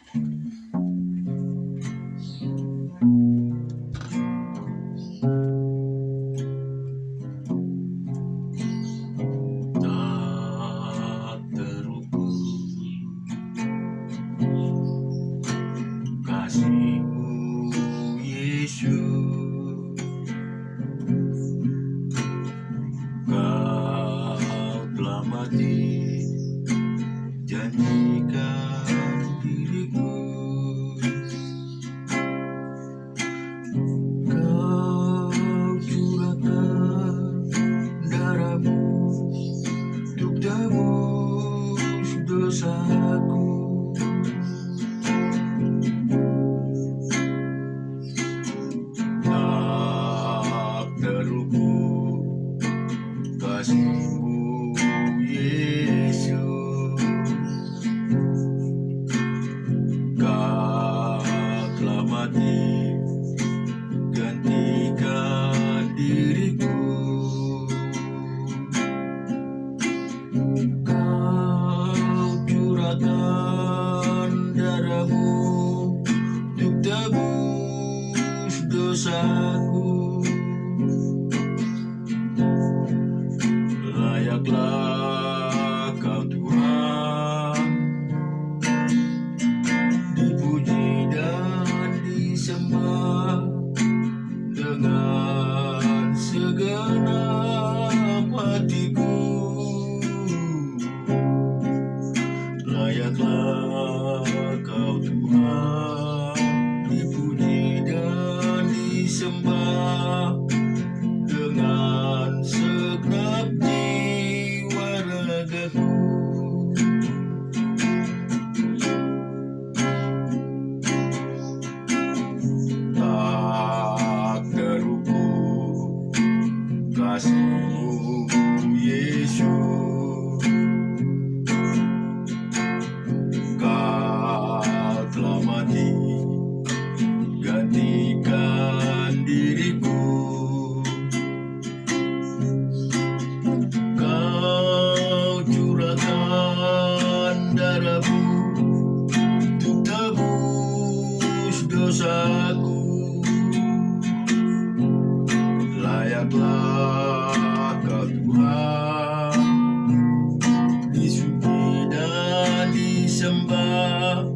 Tak terukur kasih-Mu, Yesus. Kau telah mati, janjikan diriku. Kau curahkan darah-Mu untuk tebus dosaku. Tak terukur kasih-Mu, Yesus. Kau telah mati, gantikan diriku. Kau curahkan darah-Mu untuk tebus dosaku. Layaklah Kau Tuhan, dipuji dan disembah dengan segenap hatiku. Layaklah Kau Tuhan, dipuji dan disembah dengan segenap jiwa ragaku. Tak terukur kasih-Mu, Yesus. Kau telah mati, gantikan diriku. Kau curahkan darah-Mu untuk tebus dosaku. Layaklah Kau Tuhan, dipuji dan disembah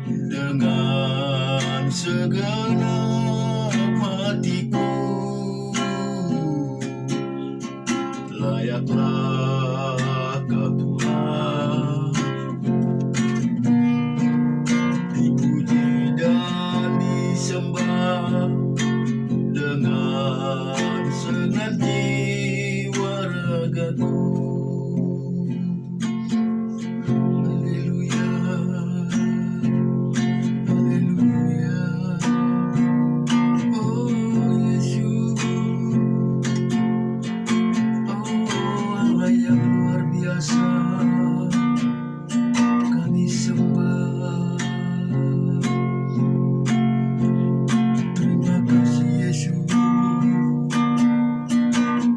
dengan segenap hatiku. Layaklah Kau Tuhan, dipuji dan disembah dengan segenap jiwa ragaku. Haleluya, haleluya. Oh Yesus, oh Allah yang luar biasa, kami sembah. Terima kasih Yesus.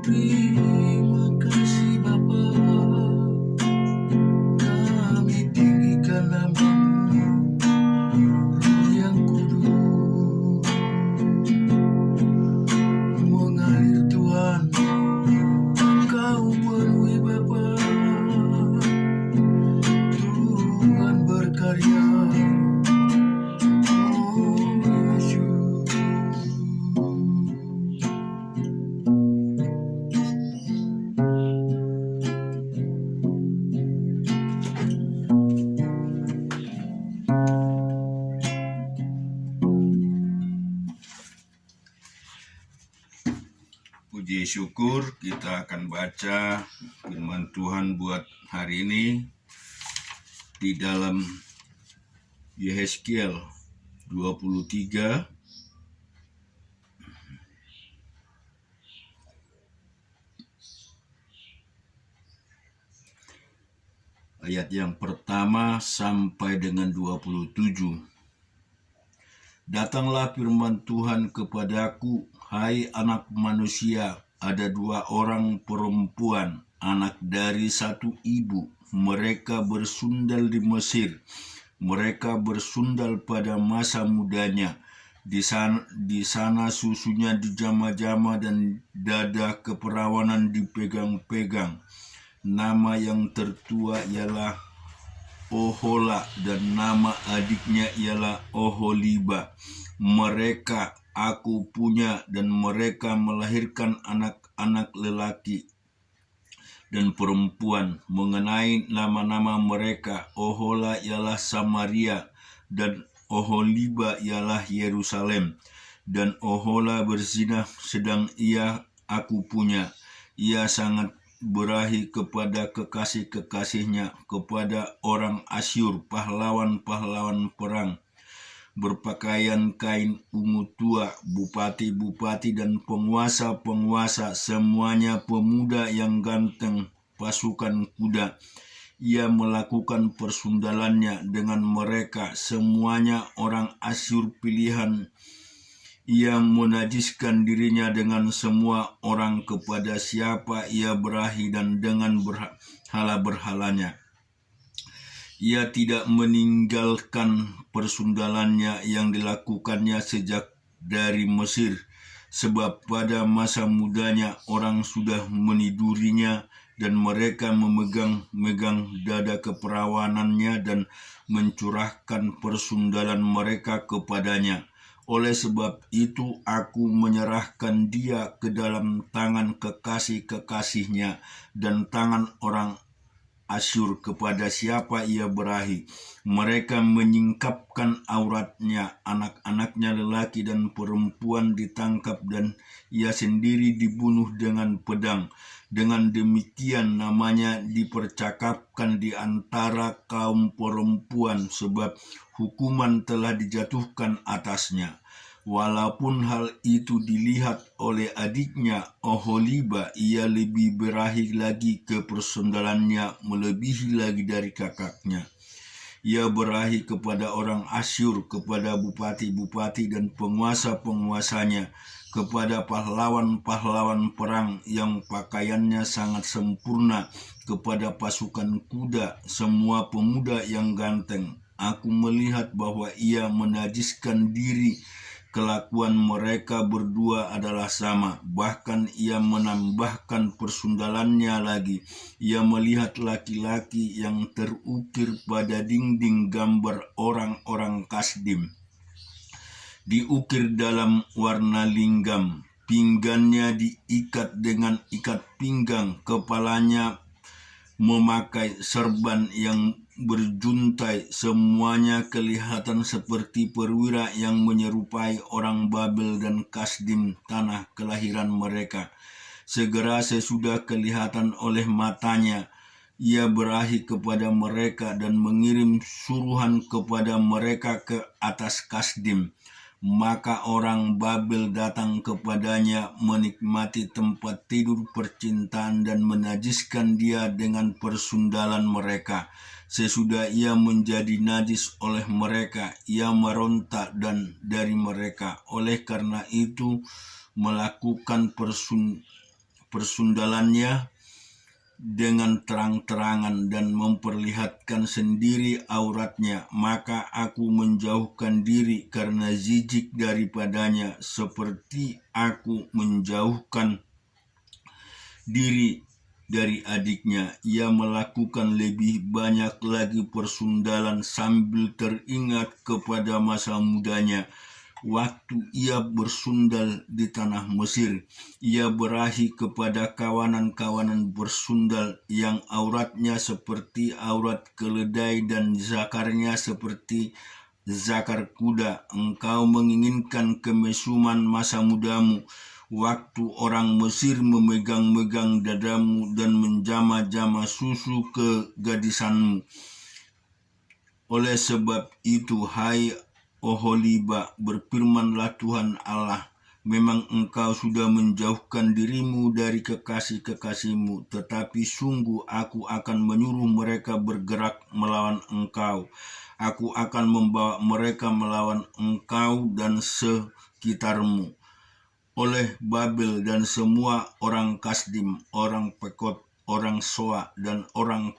Terima kasih Bapa, kami tinggikan nama-Mu, Roh yang kudus mengalir Tuhan. Kau penuhi Bapa, Tuhan berkarya. Oh Yesus. Puji syukur, kita akan baca firman Tuhan buat hari ini di dalam Yehezkiel 23 ayat yang pertama sampai dengan 27. Datanglah firman Tuhan kepadaku, hai anak manusia, ada 2 orang perempuan, anak dari satu ibu. Mereka bersundal di Mesir. Mereka bersundal pada masa mudanya. Di sana susunya dijama-jama dan dada keperawanan dipegang-pegang. Nama yang tertua ialah Ohola dan nama adiknya ialah Oholiba. Mereka aku punya dan mereka melahirkan anak-anak lelaki dan perempuan. Mengenai nama-nama mereka, Ohola ialah Samaria dan Oholiba ialah Yerusalem. Dan Ohola berzina sedang ia aku punya. Ia sangat berahi kepada kekasih-kekasihnya, kepada orang Asyur, pahlawan-pahlawan perang, berpakaian kain ungu tua, bupati-bupati dan penguasa-penguasa, semuanya pemuda yang ganteng, pasukan kuda. Ia melakukan persundalannya dengan mereka, semuanya orang Asyur pilihan. Ia menajiskan dirinya dengan semua orang kepada siapa ia berahi dan dengan berhala-berhalanya. Ia tidak meninggalkan persundalannya yang dilakukannya sejak dari Mesir, sebab pada masa mudanya orang sudah menidurinya dan mereka memegang dada keperawanannya dan mencurahkan persundalan mereka kepadanya. Oleh sebab itu aku menyerahkan dia ke dalam tangan kekasih-kekasihnya dan tangan orang Asyur kepada siapa ia berahi. Mereka menyingkapkan auratnya, anak-anaknya lelaki dan perempuan ditangkap dan ia sendiri dibunuh dengan pedang. Dengan demikian namanya dipercakapkan di antara kaum perempuan sebab hukuman telah dijatuhkan atasnya. Walaupun hal itu dilihat oleh adiknya Oholiba, ia lebih berahi lagi ke persundalannya melebihi lagi dari kakaknya. Ia berahi kepada orang Asyur, kepada bupati-bupati dan penguasa-penguasanya, kepada pahlawan-pahlawan perang yang pakaiannya sangat sempurna, kepada pasukan kuda, semua pemuda yang ganteng. Aku melihat bahwa ia menajiskan diri. Kelakuan mereka berdua adalah sama, bahkan ia menambahkan persundalannya lagi. Ia melihat laki-laki yang terukir pada dinding gambar orang-orang Kasdim, diukir dalam warna linggam, pinggannya diikat dengan ikat pinggang, kepalanya memakai serban yang berjuntai, semuanya kelihatan seperti perwira yang menyerupai orang Babel dan Kasdim, tanah kelahiran mereka. Segera sesudah kelihatan oleh matanya, ia berahi kepada mereka dan mengirim suruhan kepada mereka ke atas Kasdim. Maka orang Babel datang kepadanya menikmati tempat tidur percintaan dan menajiskan dia dengan persundalan mereka. Sesudah ia menjadi najis oleh mereka, ia meronta dan dari mereka. Oleh karena itu melakukan persundalannya dengan terang-terangan dan memperlihatkan sendiri auratnya, maka aku menjauhkan diri karena jijik daripadanya, seperti aku menjauhkan diri dari adiknya. Ia melakukan lebih banyak lagi persundalan sambil teringat kepada masa mudanya. Waktu ia bersundal di tanah Mesir, ia berahi kepada kawanan-kawanan bersundal yang auratnya seperti aurat keledai dan zakarnya seperti zakar kuda. Engkau menginginkan kemesuman masa mudamu, waktu orang Mesir memegang-megang dadamu dan menjama-jama susu kegadisanmu. Oleh sebab itu, hai Oholiba, berfirmanlah Tuhan Allah, memang engkau sudah menjauhkan dirimu dari kekasih-kekasihmu, tetapi sungguh aku akan menyuruh mereka bergerak melawan engkau. Aku akan membawa mereka melawan engkau dan sekitarmu. Oleh Babel dan semua orang Kasdim, orang Pekod, orang Soa, dan orang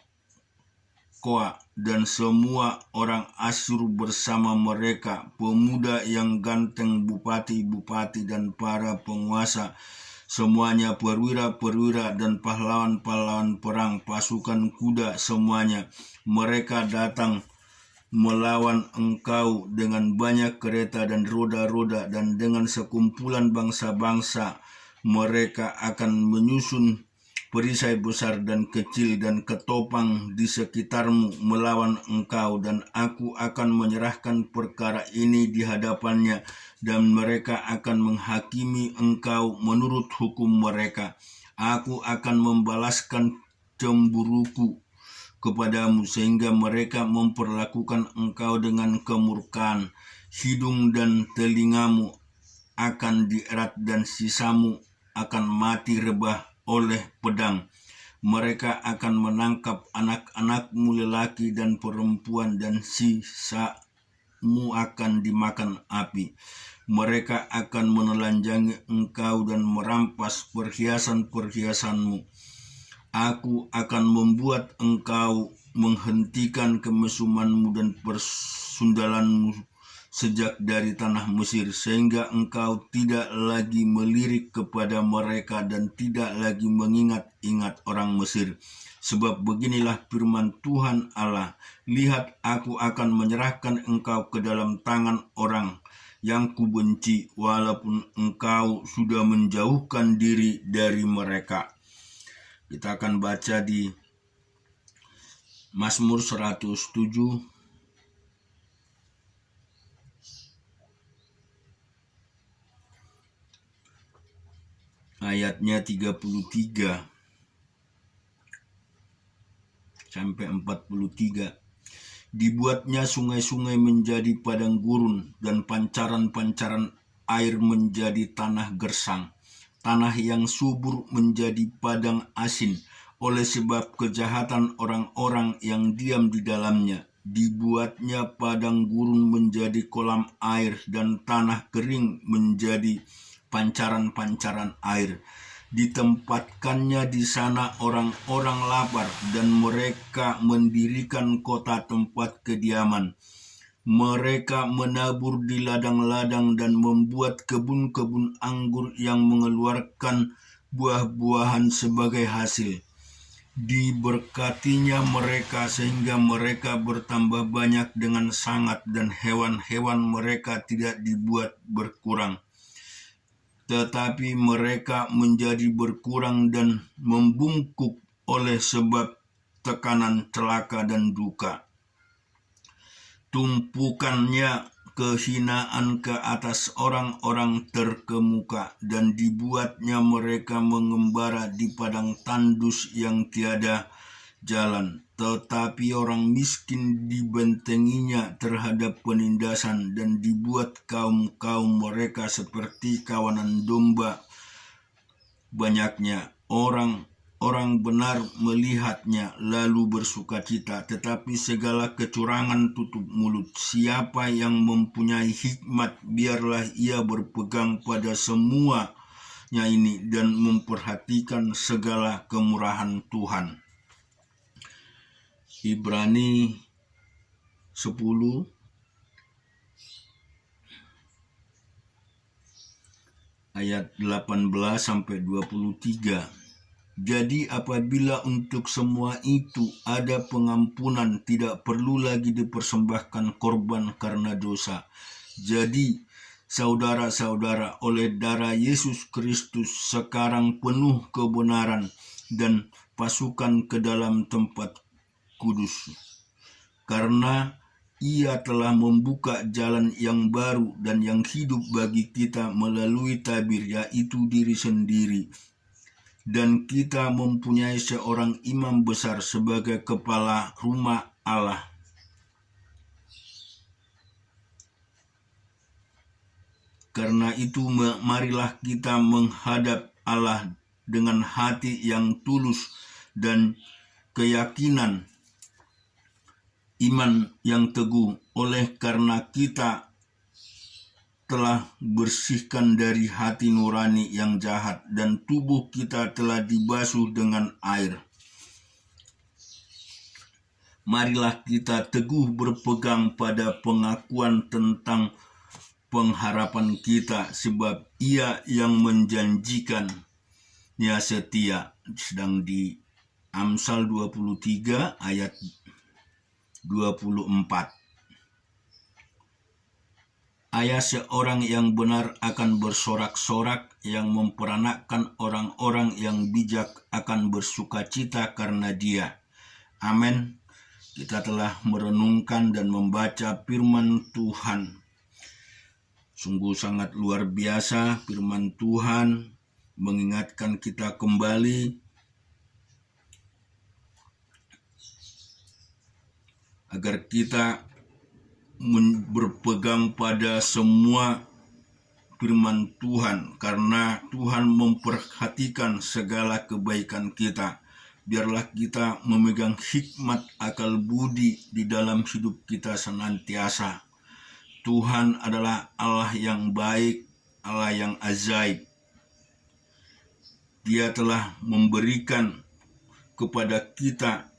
Tekoa dan semua orang Asyur bersama mereka, pemuda yang ganteng, bupati-bupati dan para penguasa, semuanya perwira-perwira dan pahlawan-pahlawan perang, pasukan kuda semuanya. Mereka datang melawan engkau dengan banyak kereta dan roda-roda, dan dengan sekumpulan bangsa-bangsa mereka akan menyusun perisai besar dan kecil dan ketopang di sekitarmu melawan engkau, dan aku akan menyerahkan perkara ini di hadapannya, dan mereka akan menghakimi engkau menurut hukum mereka. Aku akan membalaskan cemburuku kepadamu sehingga mereka memperlakukan engkau dengan kemurkaan. Hidung dan telingamu akan dierat dan sisamu akan mati rebah oleh pedang. Mereka akan menangkap anak-anakmu lelaki dan perempuan, dan sisamu akan dimakan api. Mereka akan menelanjangi engkau dan merampas perhiasan-perhiasanmu. Aku akan membuat engkau menghentikan kemesumanmu dan persundalanmu sejak dari tanah Mesir, sehingga engkau tidak lagi melirik kepada mereka dan tidak lagi mengingat-ingat orang Mesir. Sebab beginilah firman Tuhan Allah, lihat, aku akan menyerahkan engkau ke dalam tangan orang yang kubenci, walaupun engkau sudah menjauhkan diri dari mereka. Kita akan baca di Mazmur 107 ayatnya 33 sampai 43. Dibuatnya sungai-sungai menjadi padang gurun, dan pancaran-pancaran air menjadi tanah gersang. Tanah yang subur menjadi padang asin oleh sebab kejahatan orang-orang yang diam di dalamnya. Dibuatnya padang gurun menjadi kolam air, dan tanah kering menjadi pancaran-pancaran air. Ditempatkannya di sana orang-orang lapar, dan mereka mendirikan kota tempat kediaman. Mereka menabur di ladang-ladang dan membuat kebun-kebun anggur yang mengeluarkan buah-buahan sebagai hasil. Diberkatinya mereka sehingga mereka bertambah banyak dengan sangat, dan hewan-hewan mereka tidak dibuat berkurang. Tetapi mereka menjadi berkurang dan membungkuk oleh sebab tekanan celaka dan duka. Tumpukannya kehinaan ke atas orang-orang terkemuka, dan dibuatnya mereka mengembara di padang tandus yang tiada jalan. Tetapi orang miskin dibentenginya terhadap penindasan, dan dibuat kaum-kaum mereka seperti kawanan domba banyaknya. Orang benar melihatnya lalu bersukacita, tetapi segala kecurangan tutup mulut. Siapa yang mempunyai hikmat, biarlah ia berpegang pada semuanya ini dan memperhatikan segala kemurahan Tuhan. Ibrani 10 ayat 18 sampai 23. Jadi apabila untuk semua itu ada pengampunan, tidak perlu lagi dipersembahkan korban karena dosa. Jadi saudara-saudara, oleh darah Yesus Kristus sekarang penuh kebenaran dan pasukan ke dalam tempat kudus. Karena Ia telah membuka jalan yang baru dan yang hidup bagi kita melalui tabir, yaitu diri sendiri. Dan kita mempunyai seorang imam besar sebagai kepala rumah Allah. Karena itu marilah kita menghadap Allah dengan hati yang tulus dan keyakinan iman yang teguh, oleh karena kita telah bersihkan dari hati nurani yang jahat, dan tubuh kita telah dibasuh dengan air. marilah kita teguh berpegang pada pengakuan tentang pengharapan kita, sebab Ia yang menjanjikan Ia setia. Sedang di Amsal 23 ayat 24. Ayah seorang yang benar akan bersorak-sorak, yang memperanakkan orang-orang yang bijak akan bersukacita karena dia. Amin. Kita telah merenungkan dan membaca firman Tuhan. Sungguh sangat luar biasa firman Tuhan mengingatkan kita kembali agar kita berpegang pada semua firman Tuhan, karena Tuhan memperhatikan segala kebaikan kita. Biarlah kita memegang hikmat akal budi di dalam hidup kita senantiasa. Tuhan adalah Allah yang baik, Allah yang ajaib. Dia telah memberikan kepada kita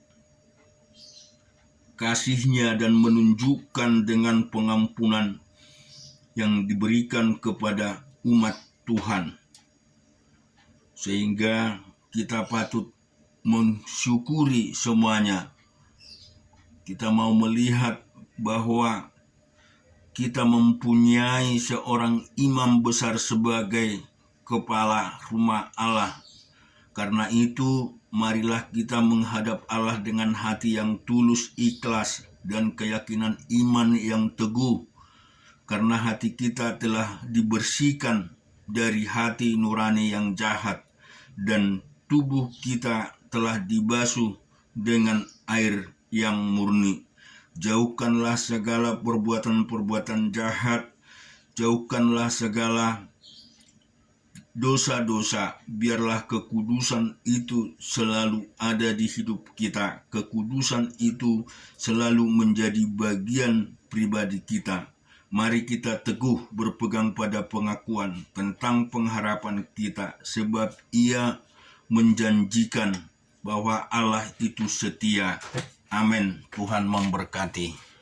kasih-Nya dan menunjukkan dengan pengampunan yang diberikan kepada umat Tuhan. Sehingga kita patut mensyukuri semuanya. Kita mau melihat bahwa kita mempunyai seorang imam besar sebagai kepala rumah Allah. Karena itu, marilah kita menghadap Allah dengan hati yang tulus, ikhlas, dan keyakinan iman yang teguh. Karena hati kita telah dibersihkan dari hati nurani yang jahat, dan tubuh kita telah dibasuh dengan air yang murni. Jauhkanlah segala perbuatan-perbuatan jahat, jauhkanlah segala dosa-dosa. Biarlah kekudusan itu selalu ada di hidup kita. Kekudusan itu selalu menjadi bagian pribadi kita. Mari kita teguh berpegang pada pengakuan tentang pengharapan kita, sebab Ia menjanjikan bahwa Allah itu setia. Amin. Tuhan memberkati.